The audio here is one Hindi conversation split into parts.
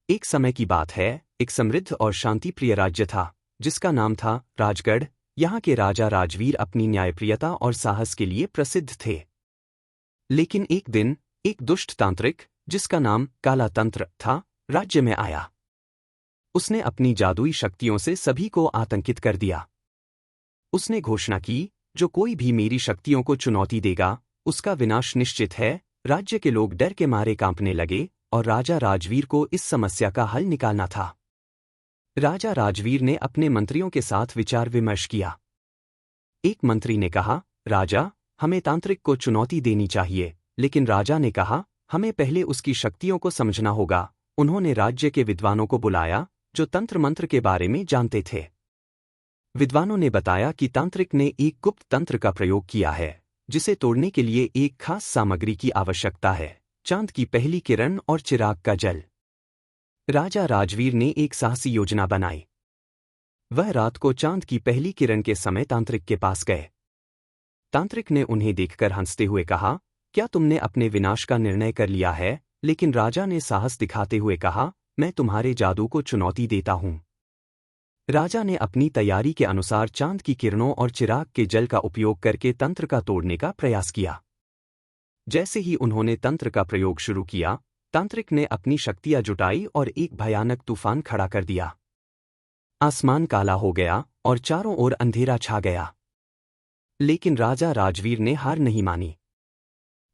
एक समय की बात है, एक समृद्ध और शांतिप्रिय राज्य था, जिसका नाम था राजगढ़। यहाँ के राजा राजवीर अपनी न्यायप्रियता और साहस के लिए प्रसिद्ध थे। लेकिन एक दिन, एक दुष्ट तांत्रिक, जिसका नाम काला तंत्र था, राज्य में आया। उसने अपनी जादुई शक्तियों से सभी को आतंकित कर दिया। उसने घोषणा की, जो कोई भी मेरी शक्तियों को चुनौती देगा, उसका विनाश निश्चित है। राज्य के लोग डर के मारे कांपने लगे और राजा राजवीर को इस समस्या का हल निकालना था। राजा राजवीर ने अपने मंत्रियों के साथ विचार विमर्श किया। एक मंत्री ने कहा, राजा, हमें तांत्रिक को चुनौती देनी चाहिए। लेकिन राजा ने कहा, हमें पहले उसकी शक्तियों को समझना होगा। उन्होंने राज्य के विद्वानों को बुलाया, जो तंत्र मंत्र के बारे में जानते थे। विद्वानों ने बताया कि तांत्रिक ने एक गुप्त तंत्र का प्रयोग किया है, जिसे तोड़ने के लिए एक खास सामग्री की आवश्यकता है, चांद की पहली किरण और चिराग का जल। राजा राजवीर ने एक साहसी योजना बनाई। वह रात को चांद की पहली किरण के समय तांत्रिक के पास गए। तांत्रिक ने उन्हें देखकर हंसते हुए कहा, क्या तुमने अपने विनाश का निर्णय कर लिया है? लेकिन राजा ने साहस दिखाते हुए कहा, मैं तुम्हारे जादू को चुनौती देता हूं। राजा ने अपनी तैयारी के अनुसार चांद की किरणों और चिराग के जल का उपयोग करके तंत्र का तोड़ने का प्रयास किया। जैसे ही उन्होंने तंत्र का प्रयोग शुरू किया, तांत्रिक ने अपनी शक्तियां जुटाई और एक भयानक तूफान खड़ा कर दिया। आसमान काला हो गया और चारों ओर अंधेरा छा गया। लेकिन राजा राजवीर ने हार नहीं मानी।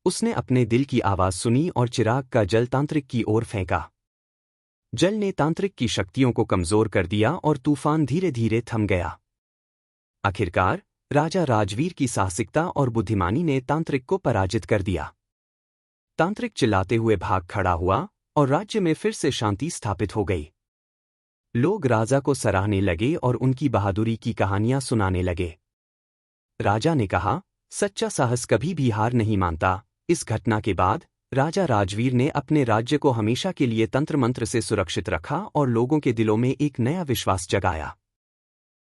उसने अपने दिल की आवाज सुनी और चिराग का जल तांत्रिक की ओर फेंका। जल ने तांत्रिक की शक्तियों को कमजोर कर दिया और तूफान धीरे धीरे थम गया। आखिरकार, राजा राजवीर की साहसिकता और बुद्धिमानी ने तांत्रिक को पराजित कर दिया। तांत्रिक चिल्लाते हुए भाग खड़ा हुआ और राज्य में फिर से शांति स्थापित हो गई। लोग राजा को सराहने लगे और उनकी बहादुरी की कहानियां सुनाने लगे। राजा ने कहा, सच्चा साहस कभी भी हार नहीं मानता। इस घटना के बाद राजा राजवीर ने अपने राज्य को हमेशा के लिए तंत्र मंत्र से सुरक्षित रखा और लोगों के दिलों में एक नया विश्वास जगाया।